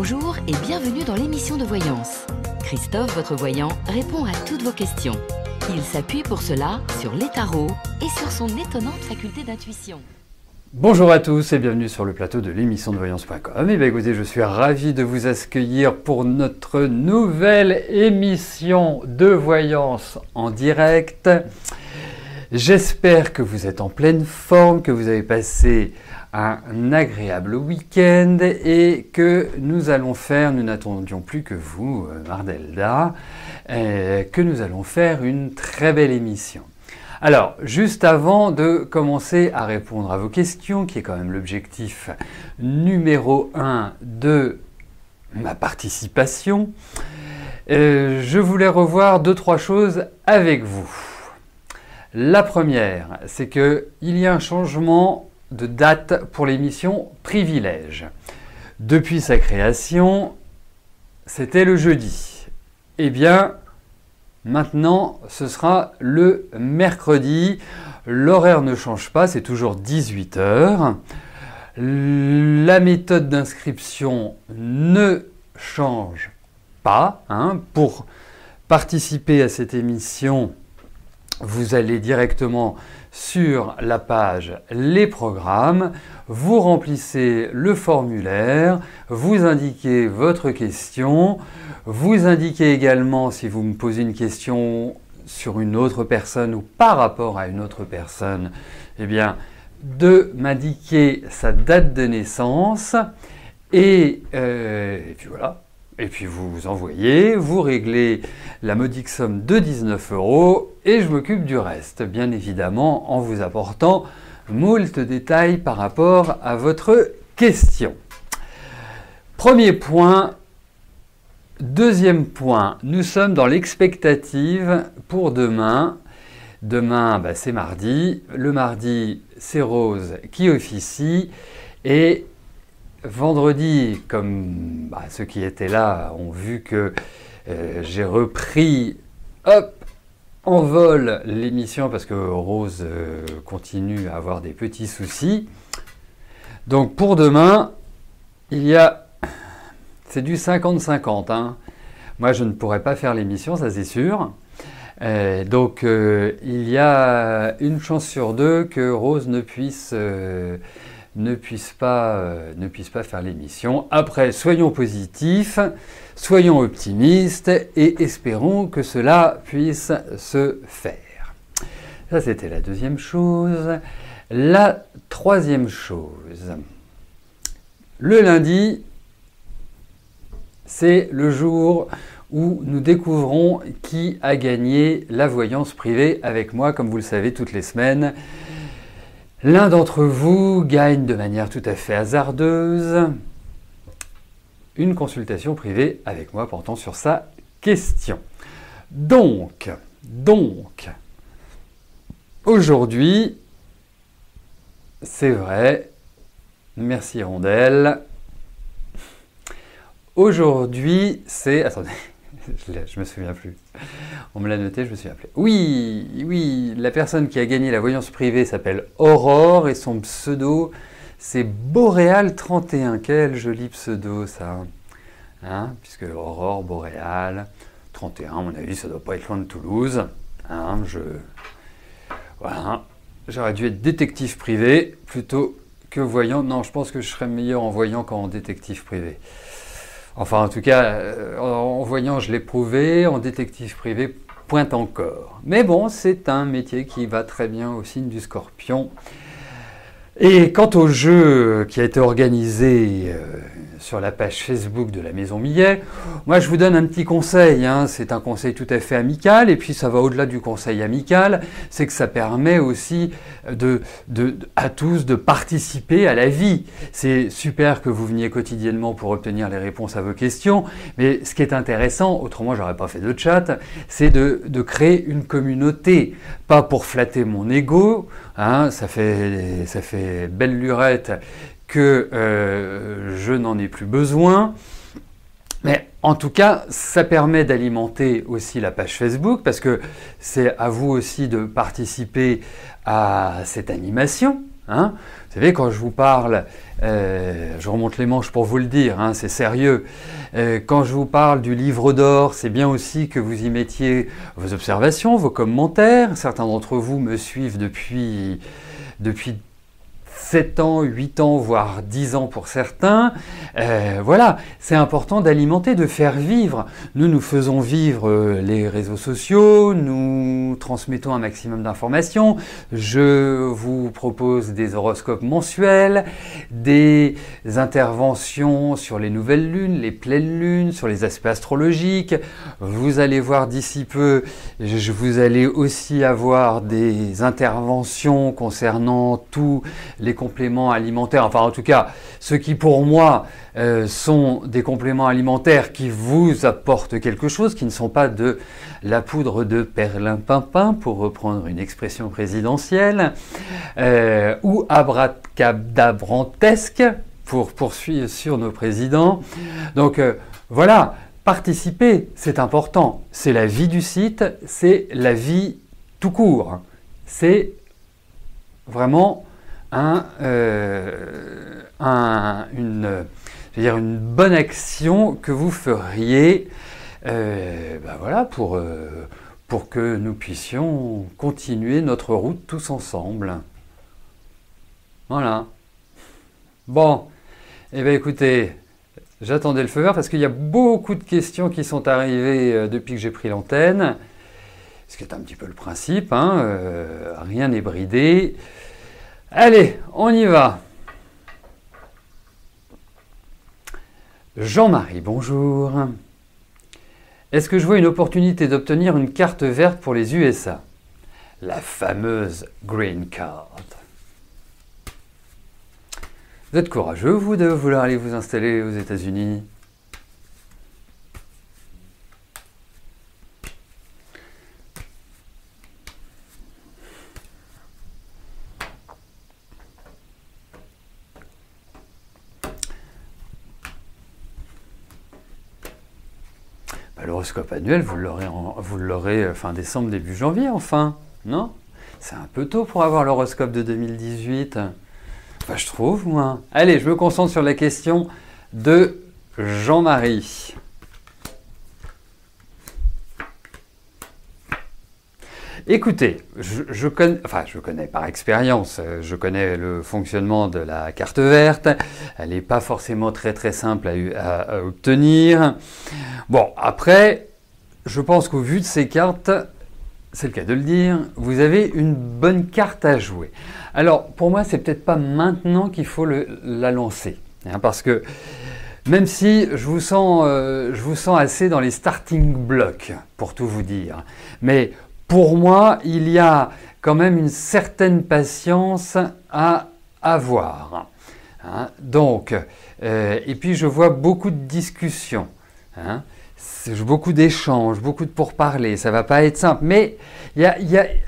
Bonjour et bienvenue dans l'émission de voyance. Christophe, votre voyant, répond à toutes vos questions. Il s'appuie pour cela sur les tarots et sur son étonnante faculté d'intuition. Bonjour à tous et bienvenue sur le plateau de l'émission de voyance.com. Et bien écoutez, je suis ravi de vous accueillir pour notre nouvelle émission de voyance en direct. J'espère que vous êtes en pleine forme, que vous avez passé un agréable week-end et que nous allons faire, nous n'attendions plus que vous, Mardelda, que nous allons faire une très belle émission. Alors, juste avant de commencer à répondre à vos questions, qui est quand même l'objectif numéro 1 de ma participation, je voulais revoir 2-3 choses avec vous. La première, c'est qu'il y a un changement de date pour l'émission Privilège. Depuis sa création, c'était le jeudi. Eh bien, maintenant, ce sera le mercredi. L'horaire ne change pas, c'est toujours 18 h. La méthode d'inscription ne change pas. Pour participer à cette émission, vous allez directement sur la page Les programmes, vous remplissez le formulaire, vous indiquez votre question, vous indiquez également si vous me posez une question sur une autre personne ou par rapport à une autre personne, eh bien, de m'indiquer sa date de naissance et puis voilà. Et puis vous envoyez, vous réglez la modique somme de 19 € et je m'occupe du reste, bien évidemment en vous apportant moult détails par rapport à votre question. Premier point. Deuxième point, nous sommes dans l'expectative pour demain. Demain, c'est mardi. Le mardi, c'est Rose qui officie et vendredi, comme ceux qui étaient là ont vu que j'ai repris en vol l'émission parce que Rose continue à avoir des petits soucis. Donc pour demain, c'est du 50-50. Moi, je ne pourrais pas faire l'émission, ça c'est sûr. Donc il y a une chance sur deux que Rose ne puisse pas faire l'émission. Après, soyons positifs, soyons optimistes et espérons que cela puisse se faire. Ça, c'était la deuxième chose. La troisième chose. Le lundi, c'est le jour où nous découvrons qui a gagné la voyance privée avec moi, comme vous le savez, toutes les semaines. L'un d'entre vous gagne de manière tout à fait hasardeuse une consultation privée avec moi portant sur sa question. Donc, aujourd'hui, c'est vrai, merci Rondelle, aujourd'hui c'est... Attendez, je me souviens plus. On me l'a noté, je me souviens plus. Oui, la personne qui a gagné la voyance privée s'appelle Aurore et son pseudo, c'est Boréal31. Quel joli pseudo, ça. Puisque Aurore, Boréal, 31, à mon avis, ça doit pas être loin de Toulouse. Voilà. J'aurais dû être détective privé plutôt que voyant. Non, je pense que je serais meilleur en voyant qu'en détective privé. Enfin, en tout cas, en voyant, je l'ai prouvé, en détective privé, point encore. Mais bon, c'est un métier qui va très bien au signe du Scorpion. Et quant au jeu qui a été organisé sur la page Facebook de la Maison Millet, moi je vous donne un petit conseil, c'est un conseil tout à fait amical, et puis ça va au-delà du conseil amical, c'est que ça permet aussi à tous de participer à la vie. C'est super que vous veniez quotidiennement pour obtenir les réponses à vos questions, mais ce qui est intéressant, autrement j'aurais pas fait de chat, c'est de créer une communauté, pas pour flatter mon ego, ça fait belle lurette que je n'en ai plus besoin. Mais en tout cas, ça permet d'alimenter aussi la page Facebook parce que c'est à vous aussi de participer à cette animation. Hein? Vous savez, quand je vous parle, je remonte les manches pour vous le dire, hein, c'est sérieux. Quand je vous parle du livre d'or, c'est bien aussi que vous y mettiez vos observations, vos commentaires. Certains d'entre vous me suivent depuis 7 ans, 8 ans, voire 10 ans pour certains. Voilà, c'est important d'alimenter, de faire vivre. Nous faisons vivre les réseaux sociaux, nous transmettons un maximum d'informations. Je vous propose des horoscopes mensuels, des interventions sur les nouvelles lunes, les pleines lunes, sur les aspects astrologiques. Vous allez voir d'ici peu, vous allez aussi avoir des interventions concernant tous les compléments alimentaires, enfin en tout cas ceux qui pour moi sont des compléments alimentaires qui vous apportent quelque chose, qui ne sont pas de la poudre de perlimpinpin pour reprendre une expression présidentielle, ou abracadabrantesque pour poursuivre sur nos présidents. Donc voilà, participer, c'est important, c'est la vie du site, c'est la vie tout court, c'est vraiment une bonne action que vous feriez voilà, pour que nous puissions continuer notre route tous ensemble. Voilà. Bon, eh bien écoutez, j'attendais le feu vert parce qu'il y a beaucoup de questions qui sont arrivées depuis que j'ai pris l'antenne, ce qui est un petit peu le principe, hein, rien n'est bridé. Allez, on y va. Jean-Marie, bonjour. Est-ce que je vois une opportunité d'obtenir une carte verte pour les USA? La fameuse Green Card. Vous êtes courageux, vous, de vouloir aller vous installer aux États-Unis? L'horoscope annuel, vous l'aurez fin décembre, début janvier, enfin, non? C'est un peu tôt pour avoir l'horoscope de 2018. Enfin, je trouve, moi. Allez, je me concentre sur la question de Jean-Marie. Écoutez, je connais par expérience, je connais le fonctionnement de la carte verte, elle n'est pas forcément très simple à obtenir. Bon, après, je pense qu'au vu de ces cartes, c'est le cas de le dire, vous avez une bonne carte à jouer. Alors, pour moi, c'est peut-être pas maintenant qu'il faut la lancer, hein, parce que même si je vous sens assez dans les starting blocks, pour tout vous dire, mais pour moi, il y a quand même une certaine patience à avoir. Hein. Donc, et puis je vois beaucoup de discussions, hein, beaucoup d'échanges, beaucoup de pourparlers. Ça ne va pas être simple, mais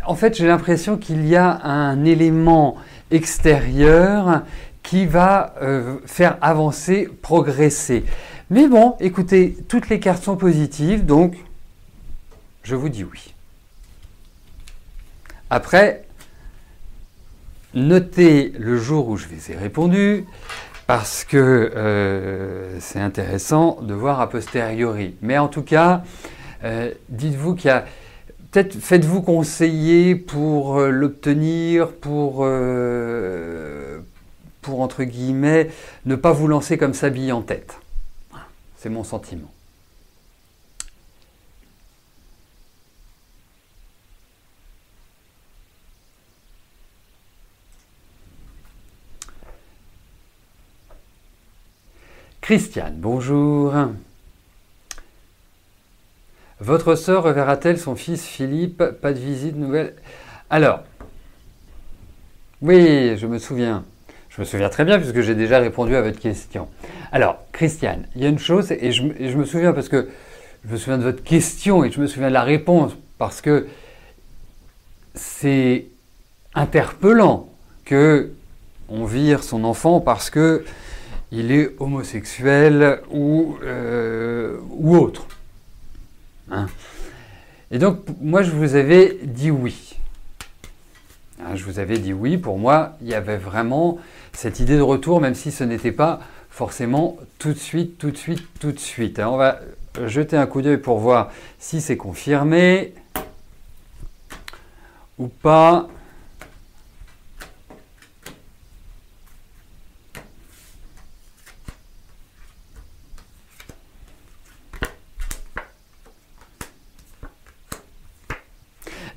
en fait, j'ai l'impression qu'il y a un élément extérieur qui va faire avancer, progresser. Mais bon, écoutez, toutes les cartes sont positives, donc je vous dis oui. Après, notez le jour où je vous ai répondu, parce que c'est intéressant de voir a posteriori. Mais en tout cas, dites-vous qu'il y a... Peut-être faites-vous conseiller pour l'obtenir, pour entre guillemets, ne pas vous lancer comme ça bille en tête. C'est mon sentiment. Christiane, bonjour. Votre sœur reverra-t-elle son fils Philippe? Pas de visite nouvelle. Alors, oui, je me souviens. Je me souviens très bien puisque j'ai déjà répondu à votre question. Alors, Christiane, il y a une chose, et je me souviens parce que je me souviens de votre question et je me souviens de la réponse parce que c'est interpellant que on vire son enfant parce que il est homosexuel ou autre. Hein. Et donc, moi, je vous avais dit oui. Hein, je vous avais dit oui, pour moi, il y avait vraiment cette idée de retour, même si ce n'était pas forcément tout de suite, tout de suite, tout de suite. Hein, on va jeter un coup d'œil pour voir si c'est confirmé ou pas.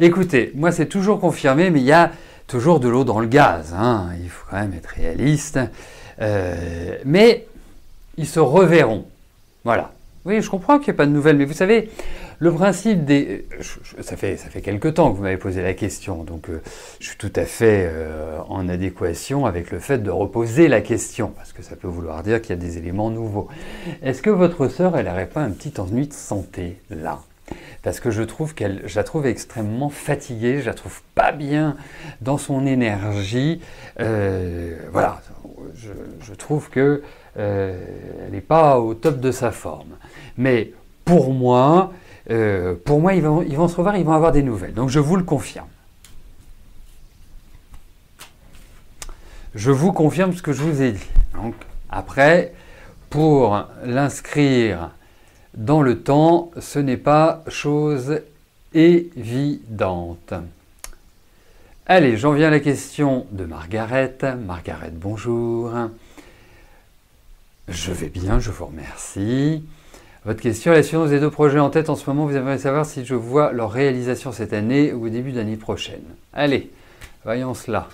Écoutez, moi c'est toujours confirmé, mais il y a toujours de l'eau dans le gaz. Hein. Il faut quand même être réaliste. Mais ils se reverront. Voilà. Oui, je comprends qu'il n'y ait pas de nouvelles, mais vous savez, le principe des... Ça fait quelque temps que vous m'avez posé la question, donc je suis tout à fait en adéquation avec le fait de reposer la question, parce que ça peut vouloir dire qu'il y a des éléments nouveaux. Est-ce que votre sœur, elle n'aurait pas un petit ennui de santé, là ? Parce que je la trouve extrêmement fatiguée, je la trouve pas bien dans son énergie. Voilà, je trouve que elle n'est pas au top de sa forme. Mais pour moi, ils vont se revoir, ils vont avoir des nouvelles. Donc je vous le confirme. Je vous confirme ce que je vous ai dit. Donc après, pour l'inscrire dans le temps, ce n'est pas chose évidente. Allez, j'en viens à la question de Margaret. Margaret, bonjour. Je vais bien, je vous remercie. Votre question est la suivante. Vous avez deux projets en tête en ce moment. Vous aimeriez savoir si je vois leur réalisation cette année ou au début de l'année prochaine. Allez, voyons cela.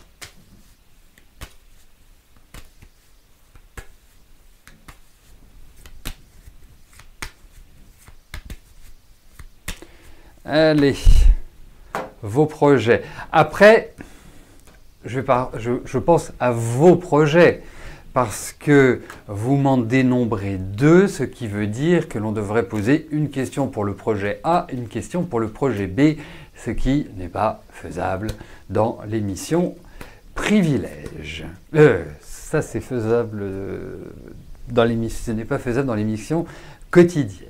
Allez, vos projets. Après, je pense à vos projets parce que vous m'en dénombrez deux, ce qui veut dire que l'on devrait poser une question pour le projet A, une question pour le projet B, ce qui n'est pas faisable dans l'émission Privilège. Ça, c'est faisable dans l'émission, ce n'est pas faisable dans l'émission quotidienne.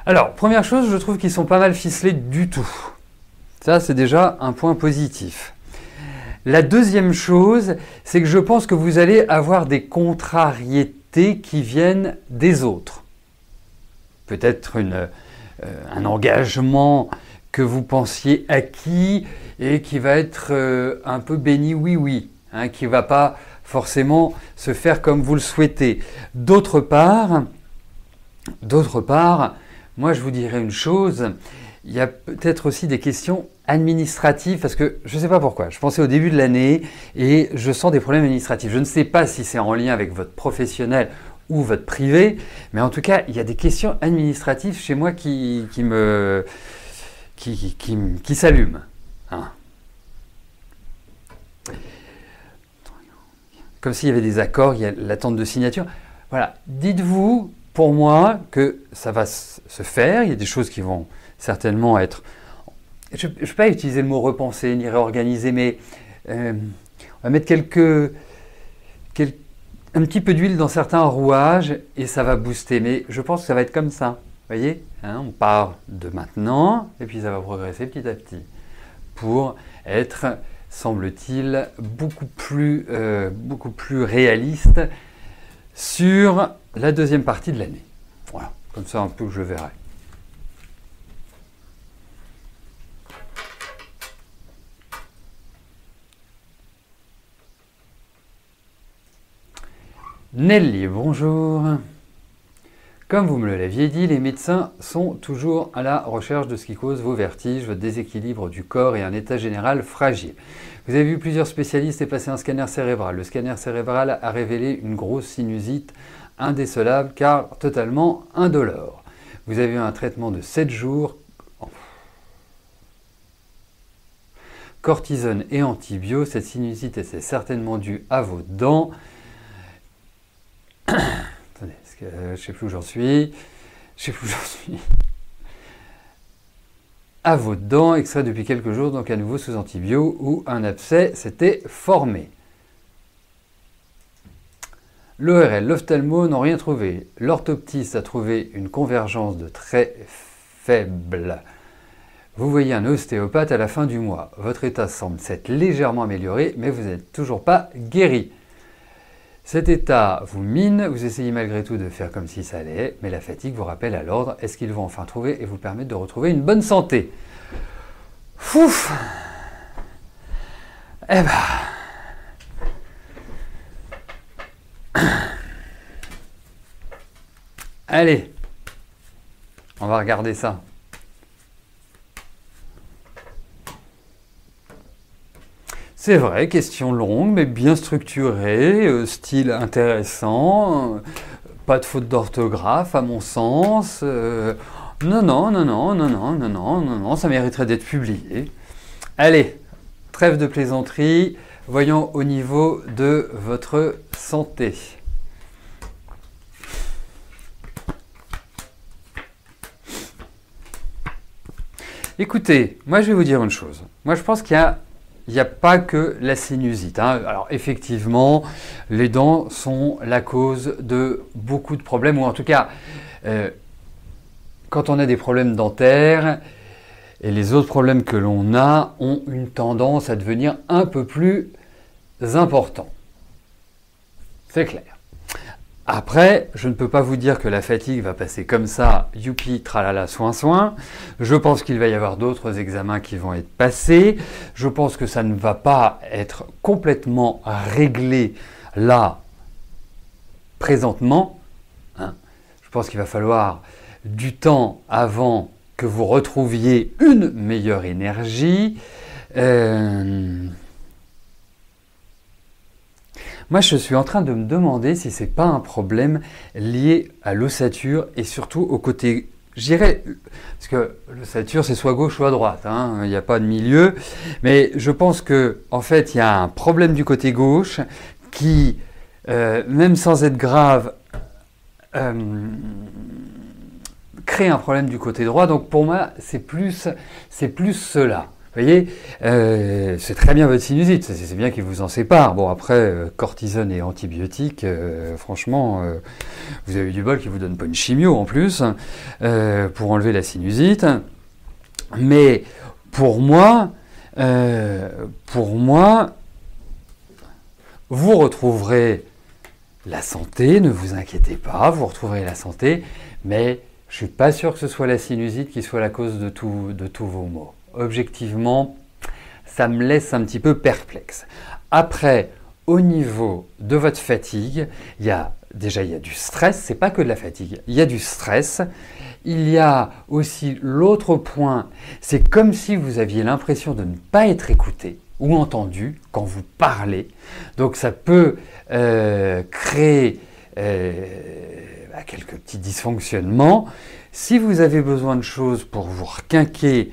Alors, première chose, je trouve qu'ils sont pas mal ficelés du tout. Ça, c'est déjà un point positif. La deuxième chose, c'est que je pense que vous allez avoir des contrariétés qui viennent des autres. Peut-être un engagement que vous pensiez acquis et qui va être un peu béni oui-oui, hein, qui ne va pas forcément se faire comme vous le souhaitez. D'autre part, moi, je vous dirais une chose, il y a peut-être aussi des questions administratives, parce que je ne sais pas pourquoi, je pensais au début de l'année et je sens des problèmes administratifs. Je ne sais pas si c'est en lien avec votre professionnel ou votre privé, mais en tout cas, il y a des questions administratives chez moi qui s'allument. Hein. Comme s'il y avait des accords, il y a l'attente de signature. Voilà, dites-vous pour moi que ça va se faire, il y a des choses qui vont certainement être... Je ne vais pas utiliser le mot repenser ni réorganiser, mais on va mettre un petit peu d'huile dans certains rouages et ça va booster. Mais je pense que ça va être comme ça, vous voyez, hein, on part de maintenant et puis ça va progresser petit à petit pour être, semble-t-il, beaucoup plus réaliste sur la deuxième partie de l'année. Voilà, comme ça un peu je verrai. Nelly, bonjour. Comme vous me l'aviez dit, les médecins sont toujours à la recherche de ce qui cause vos vertiges, votre déséquilibre du corps et un état général fragile. Vous avez vu plusieurs spécialistes et passé un scanner cérébral. Le scanner cérébral a révélé une grosse sinusite indécelable car totalement indolore. Vous avez eu un traitement de 7 jours, cortisone et antibio. Cette sinusite est certainement due à vos dents. Attendez, je ne sais plus où j'en suis. À vos dents, extrait depuis quelques jours, donc à nouveau sous antibio, où un abcès s'était formé. L'ORL, l'ophtalmo n'ont rien trouvé. L'orthoptiste a trouvé une convergence de très faible. Vous voyez un ostéopathe à la fin du mois. Votre état semble s'être légèrement amélioré, mais vous n'êtes toujours pas guéri. Cet état vous mine, vous essayez malgré tout de faire comme si ça allait, mais la fatigue vous rappelle à l'ordre. Est-ce qu'ils vont enfin trouver et vous permettre de retrouver une bonne santé? Fouf! Eh ben... Allez, on va regarder ça. C'est vrai, question longue, mais bien structurée, style intéressant, pas de faute d'orthographe à mon sens. Non, ça mériterait d'être publié. Allez, trêve de plaisanterie, voyons au niveau de votre santé. Écoutez, moi je vais vous dire une chose. Moi je pense qu'il n'y a pas que la sinusite. Alors effectivement, les dents sont la cause de beaucoup de problèmes, ou en tout cas, quand on a des problèmes dentaires, et les autres problèmes que l'on a ont une tendance à devenir un peu plus importants. C'est clair. Après, je ne peux pas vous dire que la fatigue va passer comme ça, youpi, tralala, soin. Je pense qu'il va y avoir d'autres examens qui vont être passés. Je pense que ça ne va pas être complètement réglé là, présentement. Je pense qu'il va falloir du temps avant que vous retrouviez une meilleure énergie. Moi, je suis en train de me demander si ce n'est pas un problème lié à l'ossature et surtout au côté, j'irais, parce que l'ossature c'est soit gauche soit droite, il n'y a pas de milieu, mais je pense que en fait il y a un problème du côté gauche qui, même sans être grave, crée un problème du côté droit. Donc pour moi, c'est plus cela. Vous voyez, c'est très bien votre sinusite, c'est bien qu'il vous en sépare. Bon, après, cortisone et antibiotiques, franchement, vous avez eu du bol qui vous donne pas une chimio en plus, pour enlever la sinusite. Mais pour moi, vous retrouverez la santé, ne vous inquiétez pas, vous retrouverez la santé, mais je suis pas sûr que ce soit la sinusite qui soit la cause de tous vos maux. Objectivement, ça me laisse un petit peu perplexe. Après, au niveau de votre fatigue, il y a du stress, c'est pas que de la fatigue, il y a du stress. Il y a aussi l'autre point, c'est comme si vous aviez l'impression de ne pas être écouté ou entendu quand vous parlez. Donc ça peut créer quelques petits dysfonctionnements. Si vous avez besoin de choses pour vous requinquer,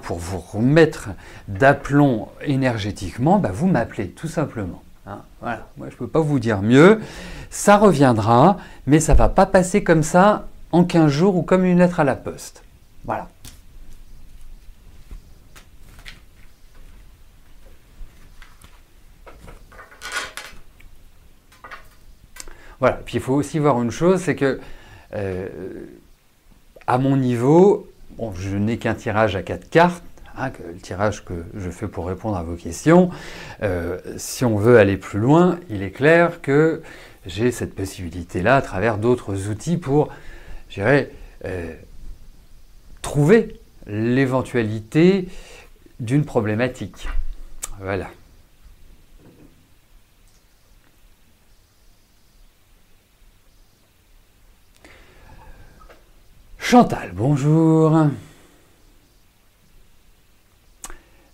pour vous remettre d'aplomb énergétiquement, vous m'appelez tout simplement. Voilà, moi je ne peux pas vous dire mieux. Ça reviendra, mais ça ne va pas passer comme ça en 15 jours ou comme une lettre à la poste. Voilà. Voilà, puis il faut aussi voir une chose, c'est que à mon niveau, bon, je n'ai qu'un tirage à 4 cartes, le tirage que je fais pour répondre à vos questions. Si on veut aller plus loin, il est clair que j'ai cette possibilité-là à travers d'autres outils pour, je dirais, trouver l'éventualité d'une problématique. Voilà. Chantal, bonjour.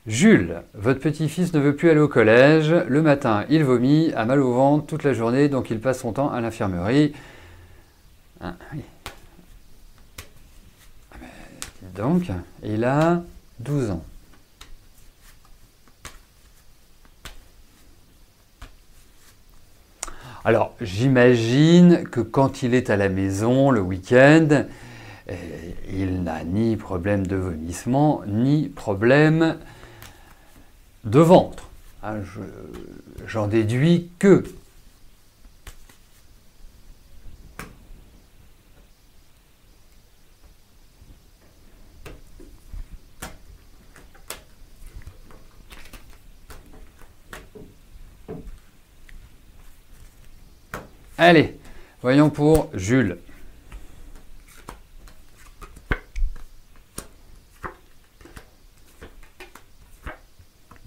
Jules, votre petit-fils ne veut plus aller au collège. Le matin, il vomit, a mal au ventre toute la journée, donc il passe son temps à l'infirmerie. Oui. Donc, il a 12 ans. Alors, j'imagine que quand il est à la maison le week-end, il n'a ni problème de vomissement, ni problème de ventre. J'en déduis que Allez, voyons pour Jules.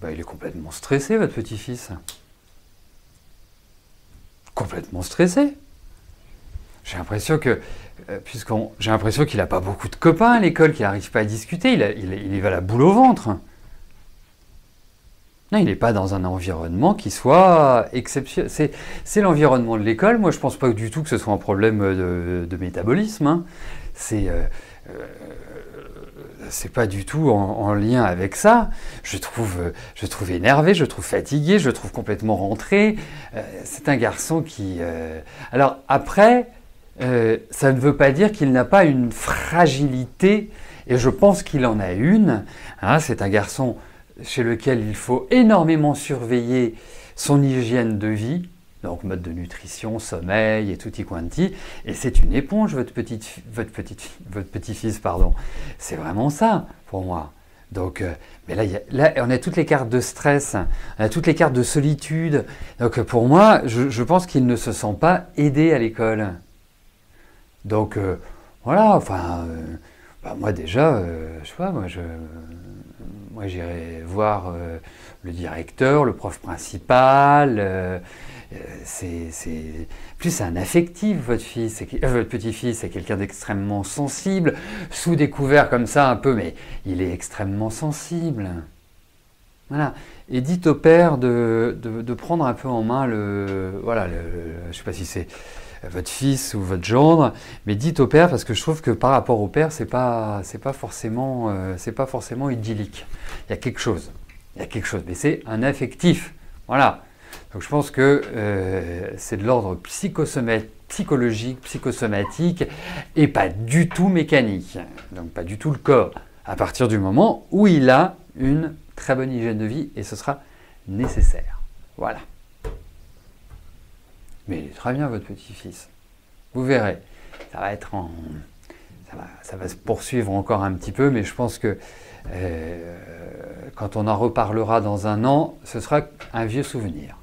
Bah, il est complètement stressé, votre petit-fils. Complètement stressé. J'ai l'impression que, j'ai l'impression qu'il n'a pas beaucoup de copains à l'école, qu'il n'arrive pas à discuter, il va la boule au ventre. Non, il n'est pas dans un environnement qui soit exceptionnel. C'est l'environnement de l'école. Moi, je ne pense pas du tout que ce soit un problème de métabolisme. Hein. C'est pas du tout en lien avec ça. Je trouve énervé, je trouve fatigué, je trouve complètement rentré. C'est un garçon qui... Alors après, ça ne veut pas dire qu'il n'a pas une fragilité, et je pense qu'il en a une. Hein, c'est un garçon chez lequel il faut énormément surveiller son hygiène de vie, donc mode de nutrition, sommeil et tutti quanti, et c'est une éponge, votre petit-fils, pardon. C'est vraiment ça, pour moi. Donc, mais là, on a toutes les cartes de stress, on a toutes les cartes de solitude. Donc, pour moi, je pense qu'il ne se sent pas aidé à l'école. Donc, voilà, enfin, moi déjà, je sais pas, moi j'irai voir le directeur, le prof principal. C'est un affectif, votre petit-fils, c'est quelqu'un d'extrêmement sensible, sous découvert comme ça un peu, mais il est extrêmement sensible. Voilà. Et dites au père de prendre un peu en main je ne sais pas si c'est votre fils ou votre gendre, mais dites au père, parce que je trouve que par rapport au père, c'est pas forcément idyllique. Il y a quelque chose, mais c'est un affectif. Voilà. Donc je pense que c'est de l'ordre psychologique, psychosomatique, et pas du tout mécanique. Donc pas du tout le corps. À partir du moment où il a une très bonne hygiène de vie, et ce sera nécessaire. Voilà. Mais il est très bien, votre petit-fils. Vous verrez. Ça va se poursuivre encore un petit peu, mais je pense que quand on en reparlera dans un an, ce sera un vieux souvenir.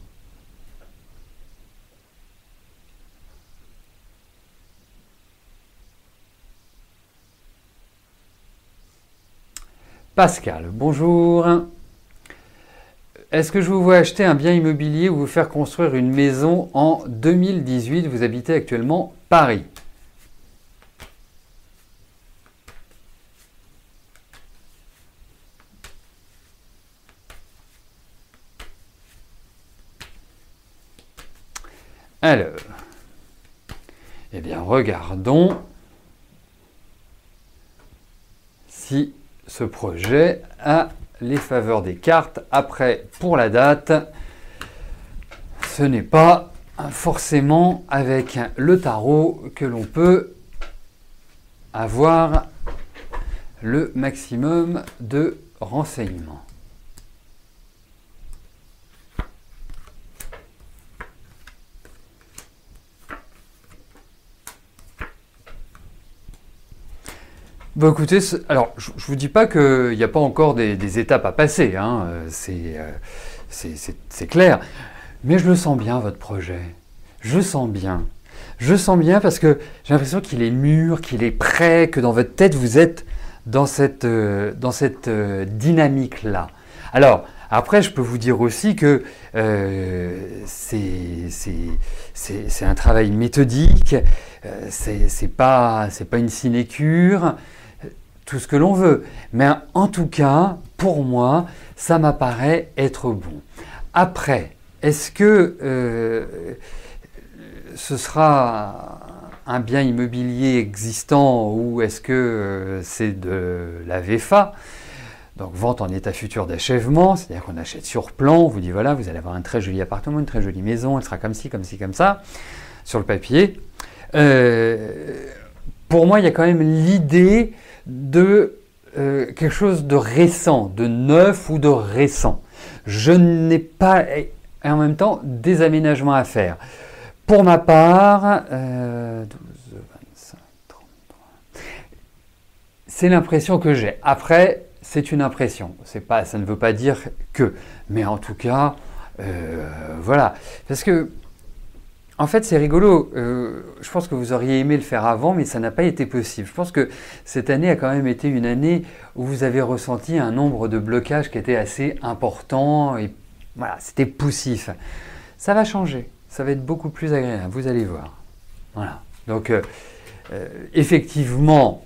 Pascal, bonjour. Est-ce que je vous vois acheter un bien immobilier ou vous faire construire une maison en 2018? Vous habitez actuellement Paris. Alors, eh bien, regardons si ce projet a les faveurs des cartes. Après, pour la date, ce n'est pas forcément avec le tarot que l'on peut avoir le maximum de renseignements. Bon, écoutez, alors je ne vous dis pas qu'il n'y a pas encore des étapes à passer, hein, c'est clair, mais je le sens bien, votre projet. Je sens bien. Je sens bien parce que j'ai l'impression qu'il est mûr, qu'il est prêt, que dans votre tête, vous êtes dans cette dynamique-là. Alors, après, je peux vous dire aussi que c'est un travail méthodique, c'est pas une sinécure, tout ce que l'on veut. Mais en tout cas, pour moi, ça m'apparaît être bon. Après, est-ce que ce sera un bien immobilier existant ou est-ce que c'est de la VFA? Donc vente en état futur d'achèvement, c'est-à-dire qu'on achète sur plan, on vous dit voilà, vous allez avoir un très joli appartement, une très jolie maison, elle sera comme ci, comme ci, comme ça, sur le papier. Pour moi, il y a quand même l'idée de quelque chose de récent, de neuf ou de récent. Je n'ai pas, en même temps, des aménagements à faire. Pour ma part, 12, 25, 33, c'est l'impression que j'ai. Après, c'est une impression. Ça ne veut pas dire que. Mais en tout cas, voilà. Parce que, En fait, c'est rigolo. Je pense que vous auriez aimé le faire avant, mais ça n'a pas été possible. Je pense que cette année a quand même été une année où vous avez ressenti un nombre de blocages qui était assez important et voilà, c'était poussif. Ça va changer. Ça va être beaucoup plus agréable. Vous allez voir. Voilà. Donc, effectivement,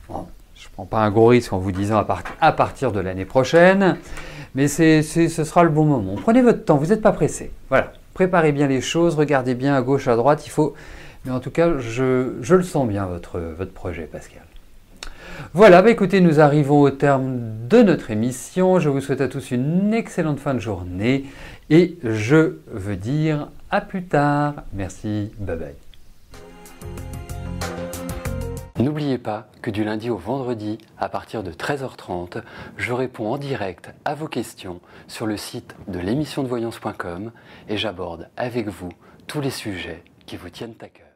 bon, je ne prends pas un gros risque en vous disant à partir de l'année prochaine, mais ce sera le bon moment. Prenez votre temps. Vous n'êtes pas pressé. Voilà. Préparez bien les choses, regardez bien à gauche, à droite, il faut... Mais en tout cas, je le sens bien, votre projet, Pascal. Voilà, bah écoutez, nous arrivons au terme de notre émission. Je vous souhaite à tous une excellente fin de journée et je veux dire à plus tard. Merci, bye bye. N'oubliez pas que du lundi au vendredi, à partir de 13h30, je réponds en direct à vos questions sur le site de l'émissiondevoyance.com et j'aborde avec vous tous les sujets qui vous tiennent à cœur.